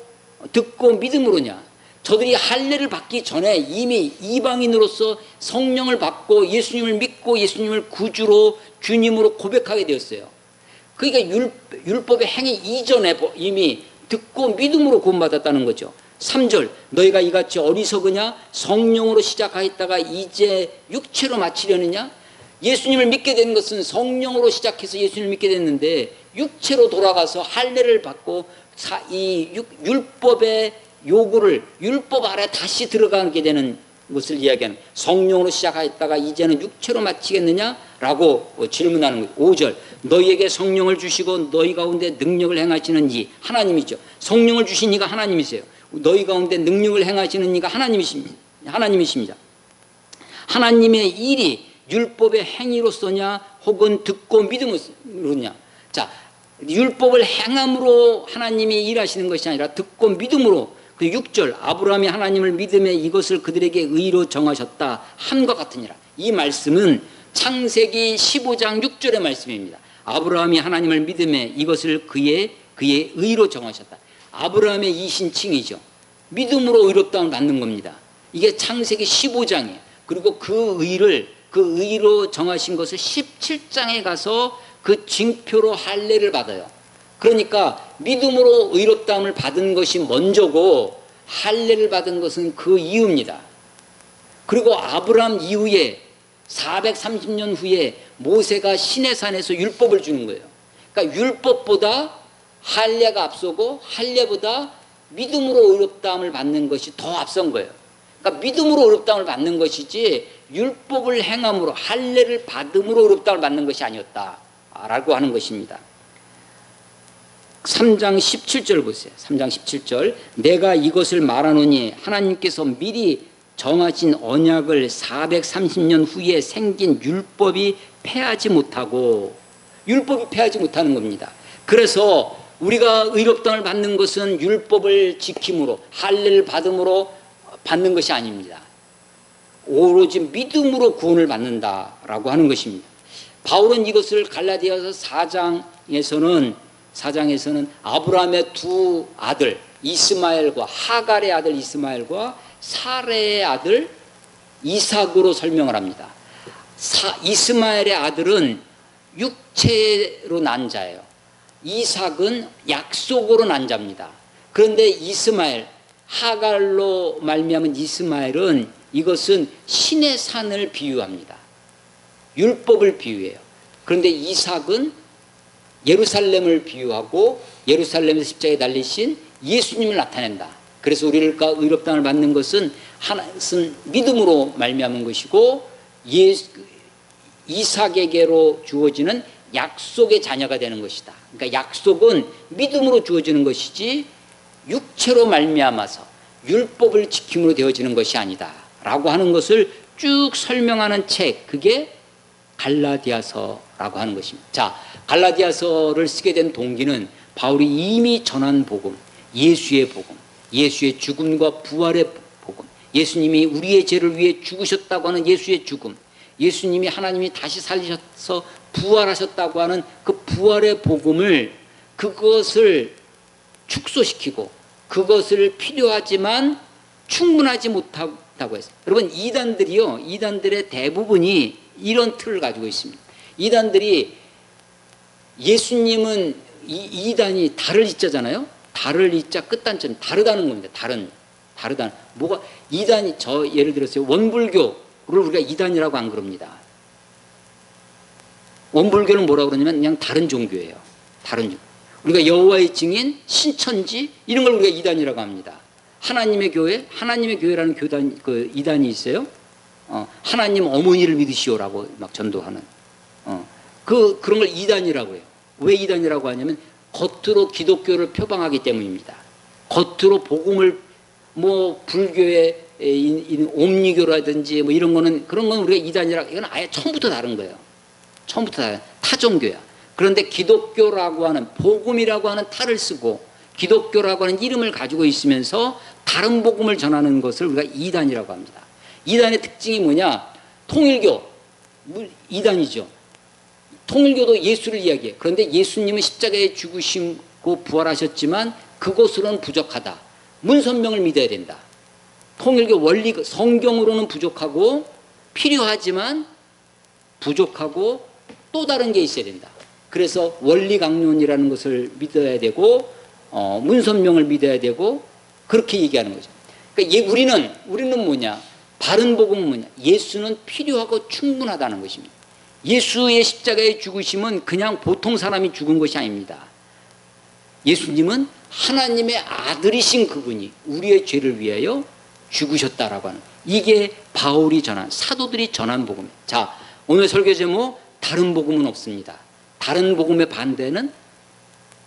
듣고 믿음으로냐. 저들이 할례를 받기 전에 이미 이방인으로서 성령을 받고 예수님을 믿고 예수님을 구주로 주님으로 고백하게 되었어요. 그러니까 율법의 행위 이전에 이미 듣고 믿음으로 구원받았다는 거죠. 3절 너희가 이같이 어리석으냐 성령으로 시작하였다가 이제 육체로 마치려느냐. 예수님을 믿게 된 것은 성령으로 시작해서 예수님을 믿게 됐는데 육체로 돌아가서 할례를 받고 이 율법의 요구를 율법 아래 다시 들어가게 되는 것을 이야기하는 성령으로 시작하였다가 이제는 육체로 마치겠느냐라고 질문하는 거예요. 5절 너희에게 성령을 주시고 너희 가운데 능력을 행하시는 이 하나님이죠. 성령을 주신 이가 하나님이세요. 너희 가운데 능력을 행하시는 이가 하나님이십니다. 하나님의 일이 율법의 행위로서냐 혹은 듣고 믿음으로냐. 자, 율법을 행함으로 하나님이 일하시는 것이 아니라 듣고 믿음으로. 그 6절 아브라함이 하나님을 믿음에 이것을 그들에게 의로 정하셨다 함과 같으니라. 이 말씀은 창세기 15장 6절의 말씀입니다. 아브라함이 하나님을 믿음에 이것을 그의 의로 정하셨다. 아브라함의 이신칭이죠. 믿음으로 의롭다함을 받는 겁니다. 이게 창세기 15장이에요. 그리고 그 의로 정하신 것을 17장에 가서 그 징표로 할례를 받아요. 그러니까 믿음으로 의롭다함을 받은 것이 먼저고 할례를 받은 것은 그 이유입니다. 그리고 아브라함 이후에 430년 후에 모세가 시내산에서 율법을 주는 거예요. 그러니까 율법보다 할례가 앞서고 할례보다 믿음으로 의롭다함을 받는 것이 더 앞선 거예요. 그러니까 믿음으로 의롭다함을 받는 것이지 율법을 행함으로 할례를 받음으로 의롭다함을 받는 것이 아니었다라고 하는 것입니다. 3장 17절 보세요. 3장 17절 내가 이것을 말하노니 하나님께서 미리 정하신 언약을 430년 후에 생긴 율법이 패하지 못하고 율법이 패하지 못하는 겁니다. 그래서 우리가 의롭다함을 받는 것은 율법을 지킴으로 할례를 받음으로 받는 것이 아닙니다. 오로지 믿음으로 구원을 받는다라고 하는 것입니다. 바울은 이것을 갈라디아서 4장에서는 아브라함의 두 아들 이스마엘과 하갈의 아들 이스마엘과 사레의 아들 이삭으로 설명을 합니다. 이스마엘의 아들은 육체로 난 자예요. 이삭은 약속으로 난 자입니다. 그런데 이스마엘 하갈로 말미암은 이스마엘은 이것은 신의 산을 비유합니다. 율법을 비유해요. 그런데 이삭은 예루살렘을 비유하고 예루살렘에서 십자가에 달리신 예수님을 나타낸다. 그래서 우리가 의롭다함을 받는 것은 하나는 믿음으로 말미암은 것이고 이삭에게로 주어지는 약속의 자녀가 되는 것이다. 그러니까 약속은 믿음으로 주어지는 것이지 육체로 말미암아서 율법을 지킴으로 되어지는 것이 아니다라고 하는 것을 쭉 설명하는 책, 그게 갈라디아서라고 하는 것입니다. 자, 갈라디아서를 쓰게 된 동기는 바울이 이미 전한 복음, 예수의 복음, 예수의 죽음과 부활의 복음, 예수님이 우리의 죄를 위해 죽으셨다고 하는 예수의 죽음, 예수님이 하나님이 다시 살리셔서 부활하셨다고 하는 그 부활의 복음을 그것을 축소시키고 그것을 필요하지만 충분하지 못하다고 했어요. 여러분 이단들의 대부분이 이런 틀을 가지고 있습니다. 이단들이 예수님은 이단이 달을 이자잖아요. 달을 이자 끝단점 다르다는 겁니다. 다르다. 뭐가 이단이 예를 들어서 원불교를 우리가 이단이라고 안 그럽니다. 원불교는 뭐라고 그러냐면 그냥 다른 종교예요. 다른 종교. 우리가 여호와의 증인, 신천지 이런 걸 우리가 이단이라고 합니다. 하나님의 교회라는 교단 그 이단이 있어요. 하나님 어머니를 믿으시오라고 막 전도하는 그런 걸 이단이라고 해요. 왜 이단이라고 하냐면 겉으로 기독교를 표방하기 때문입니다. 겉으로 복음을 뭐 불교의 옴니교라든지 뭐 이런 거는 그런 건 우리가 이단이라 이건 아예 처음부터 다른 거예요. 처음부터 다른 타종교야. 그런데 기독교라고 하는 복음이라고 하는 탈을 쓰고 기독교라고 하는 이름을 가지고 있으면서 다른 복음을 전하는 것을 우리가 이단이라고 합니다. 이단의 특징이 뭐냐? 통일교 이단이죠. 통일교도 예수를 이야기해. 그런데 예수님은 십자가에 죽으시고 부활하셨지만 그것으로는 부족하다. 문선명을 믿어야 된다. 통일교 원리 성경으로는 부족하고 필요하지만 부족하고 또 다른 게 있어야 된다. 그래서 원리강론이라는 것을 믿어야 되고 문선명을 믿어야 되고 그렇게 얘기하는 거죠. 그러니까 우리는 뭐냐? 바른 복음은 뭐냐? 예수는 필요하고 충분하다는 것입니다. 예수의 십자가에 죽으심은 그냥 보통 사람이 죽은 것이 아닙니다. 예수님은 하나님의 아들이신 그분이 우리의 죄를 위하여 죽으셨다라고 하는 이게 바울이 전한 사도들이 전한 복음이에요. 자, 오늘 설교 제목 다른 복음은 없습니다. 다른 복음의 반대는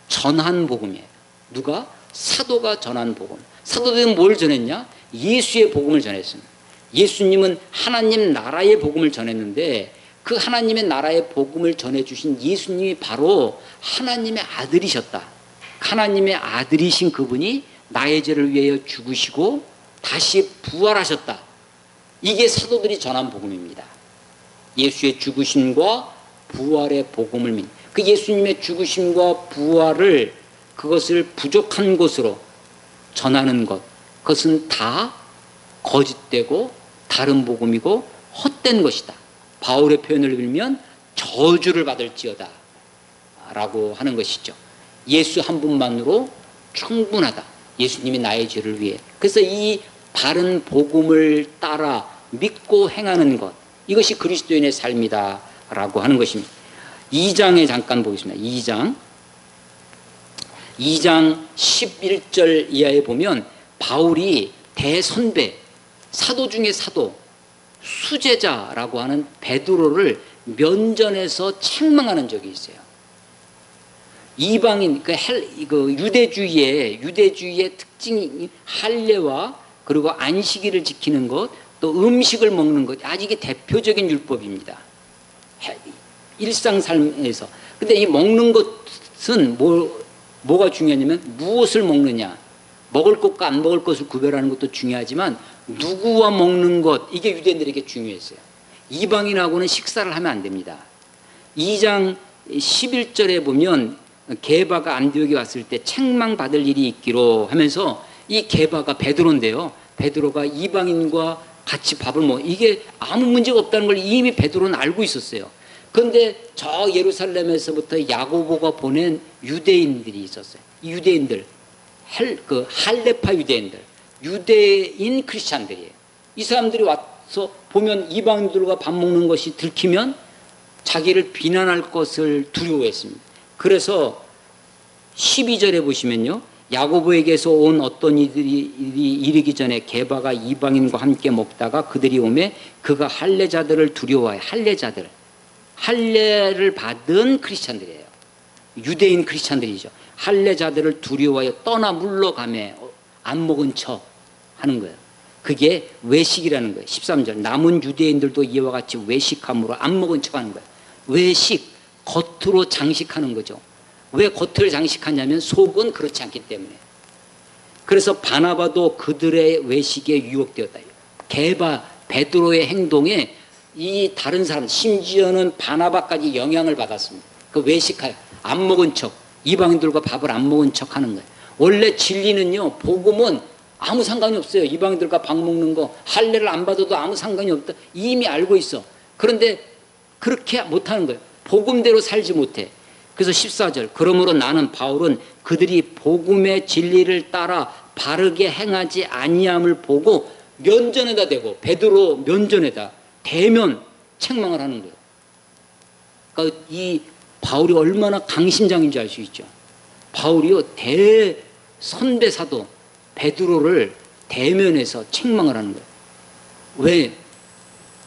전한 복음이에요. 누가? 사도가 전한 복음. 사도들은 뭘 전했냐? 예수의 복음을 전했습니다. 예수님은 하나님 나라의 복음을 전했는데 그 하나님의 나라의 복음을 전해주신 예수님이 바로 하나님의 아들이셨다. 하나님의 아들이신 그분이 나의 죄를 위하여 죽으시고 다시 부활하셨다. 이게 사도들이 전한 복음입니다. 예수의 죽으심과 부활의 복음을 믿는 그 예수님의 죽으심과 부활을 그것을 부족한 것으로 전하는 것 그것은 다 거짓되고 다른 복음이고 헛된 것이다. 바울의 표현을 빌면 저주를 받을지어다 라고 하는 것이죠. 예수 한 분만으로 충분하다. 예수님이 나의 죄를 위해. 그래서 이 바른 복음을 따라 믿고 행하는 것 이것이 그리스도인의 삶이다 라고 하는 것입니다. 2장에 잠깐 보겠습니다. 2장 11절 이하에 보면 바울이 대선배 사도 중에 사도 수제자라고 하는 베드로를 면전에서 책망하는 적이 있어요. 이방인 유대주의의 특징이 할례와 그리고 안식일을 지키는 것 또 음식을 먹는 것 아주 이게 대표적인 율법입니다. 일상 삶에서. 근데 이 먹는 것은 뭐가 중요하냐면 무엇을 먹느냐. 먹을 것과 안 먹을 것을 구별하는 것도 중요하지만 누구와 먹는 것 이게 유대인들에게 중요했어요. 이방인하고는 식사를 하면 안 됩니다. 2장 11절에 보면 게바가 안디옥에 왔을 때 책망받을 일이 있기로 하면서 이 게바가 베드로인데요. 베드로가 이방인과 같이 밥을 이게 아무 문제가 없다는 걸 이미 베드로는 알고 있었어요. 그런데 저 예루살렘에서부터 야고보가 보낸 유대인들이 있었어요. 이 유대인들 할레파 유대인들 유대인 크리스찬들이에요. 이 사람들이 와서 보면 이방인들과 밥 먹는 것이 들키면 자기를 비난할 것을 두려워했습니다. 그래서 12절에 보시면요. 야고보에게서 온 어떤 이들이 이르기 전에 게바가 이방인과 함께 먹다가 그들이 오매 그가 할례자들을 두려워해. 할례를 받은 크리스찬들이에요. 유대인 크리스찬들이죠. 할례자들을 두려워하여 떠나 물러가매 안 먹은 척 하는 거예요. 그게 외식이라는 거예요. 13절 남은 유대인들도 이와 같이 외식함으로 안 먹은 척 하는 거예요. 외식 겉으로 장식하는 거죠. 왜 겉을 장식하냐면 속은 그렇지 않기 때문에. 그래서 바나바도 그들의 외식에 유혹되었다. 게바 베드로의 행동에 이 다른 사람 심지어는 바나바까지 영향을 받았습니다. 그 외식하여 안 먹은 척 이방인들과 밥을 안 먹은 척 하는 거예요. 원래 진리는요 복음은 아무 상관이 없어요. 이방인들과 밥 먹는 거 할례를 안 받아도 아무 상관이 없다. 이미 알고 있어. 그런데 그렇게 못하는 거예요. 복음대로 살지 못해. 그래서 14절 그러므로 나는 바울은 그들이 복음의 진리를 따라 바르게 행하지 아니함을 보고 면전에다 대고 베드로 면전에다 대면 책망을 하는 거예요. 그러니까 이 바울이 얼마나 강심장인지 알 수 있죠. 바울이요 대선배사도 베드로를 대면해서 책망을 하는 거예요. 왜?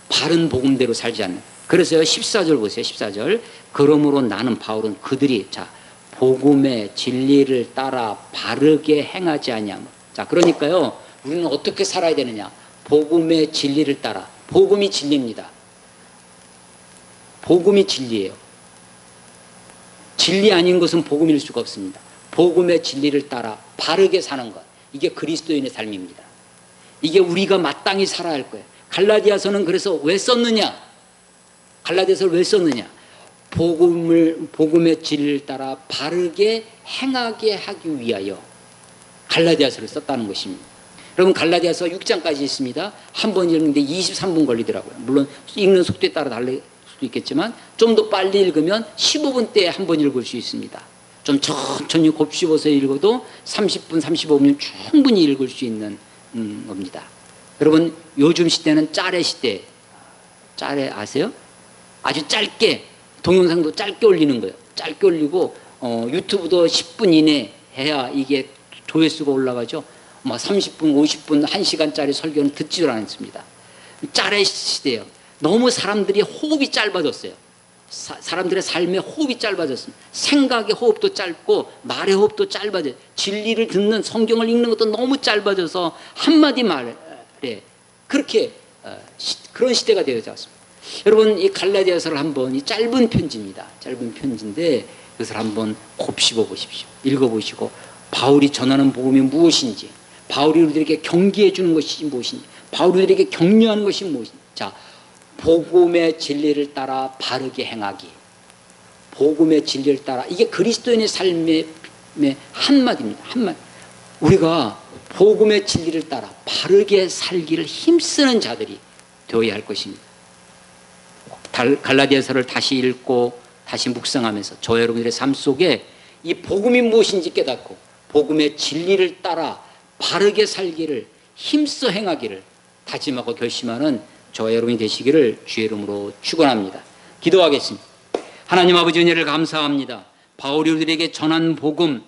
바른 복음대로 살지 않는. 그래서요 14절 보세요. 14절. 그러므로 나는 바울은 그들이 복음의 진리를 따라 바르게 행하지 아니하며. 자, 그러니까요 우리는 어떻게 살아야 되느냐? 복음의 진리를 따라. 복음이 진리입니다. 복음이 진리예요. 진리 아닌 것은 복음일 수가 없습니다. 복음의 진리를 따라 바르게 사는 것. 이게 그리스도인의 삶입니다. 이게 우리가 마땅히 살아야 할 거예요. 갈라디아서는 그래서 왜 썼느냐? 갈라디아서를 왜 썼느냐? 복음의 진리를 따라 바르게 행하게 하기 위하여 갈라디아서를 썼다는 것입니다. 여러분 갈라디아서 6장까지 있습니다. 한 번 읽는데 23분 걸리더라고요. 물론 읽는 속도에 따라 다를 수도 있겠지만 좀 더 빨리 읽으면 15분대에 한 번 읽을 수 있습니다. 좀 천천히 곱씹어서 읽어도 30분, 35분 충분히 읽을 수 있는 겁니다. 여러분 요즘 시대는 짜레 시대. 짜레 아세요? 아주 짧게 동영상도 짧게 올리는 거예요. 짧게 올리고 유튜브도 10분 이내 해야 이게 조회수가 올라가죠. 30분, 50분, 1시간짜리 설교는 듣지도 않습니다. 짜레 시대예요. 너무 사람들이 호흡이 짧아졌어요. 사람들의 삶의 호흡이 짧아졌습니다. 생각의 호흡도 짧고 말의 호흡도 짧아져요. 진리를 듣는 성경을 읽는 것도 너무 짧아져서 한마디 말에 그렇게 그런 시대가 되어졌습니다. 여러분 이 갈라디아서를 한번 이 짧은 편지입니다. 짧은 편지인데 그것을 한번 곱씹어 보십시오. 읽어보시고 바울이 전하는 복음이 무엇인지, 바울이 우리들에게 경계해 주는 것이 무엇인지, 바울이 우리들에게 격려하는 것이 무엇인지. 자, 복음의 진리를 따라 바르게 행하기. 복음의 진리를 따라. 이게 그리스도인의 삶의 한마디입니다. 한마디. 우리가 복음의 진리를 따라 바르게 살기를 힘쓰는 자들이 되어야 할 것입니다. 갈라디아서를 다시 읽고 다시 묵상하면서 저 여러분들의 삶 속에 이 복음이 무엇인지 깨닫고 복음의 진리를 따라 바르게 살기를 힘써 행하기를 다짐하고 결심하는 저와 여러분이 되시기를 주의 이름으로 축원합니다. 기도하겠습니다. 하나님 아버지 은혜를 감사합니다. 바울이 우리에게 전한 복음,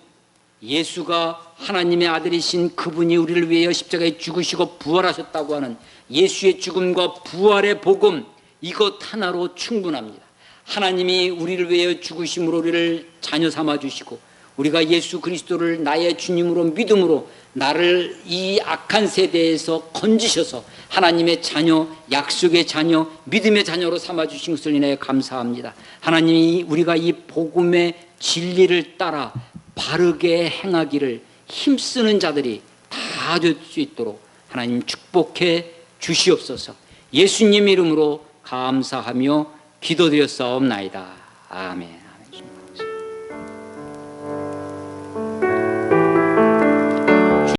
예수가 하나님의 아들이신 그분이 우리를 위하여 십자가에 죽으시고 부활하셨다고 하는 예수의 죽음과 부활의 복음, 이것 하나로 충분합니다. 하나님이 우리를 위하여 죽으심으로 우리를 자녀 삼아 주시고 우리가 예수 그리스도를 나의 주님으로 믿음으로 나를 이 악한 세대에서 건지셔서 하나님의 자녀, 약속의 자녀, 믿음의 자녀로 삼아 주신 것을 인하여 감사합니다. 하나님이 우리가 이 복음의 진리를 따라 바르게 행하기를 힘쓰는 자들이 다 될 수 있도록 하나님 축복해 주시옵소서. 예수님 이름으로 감사하며 기도드렸사옵나이다. 아멘.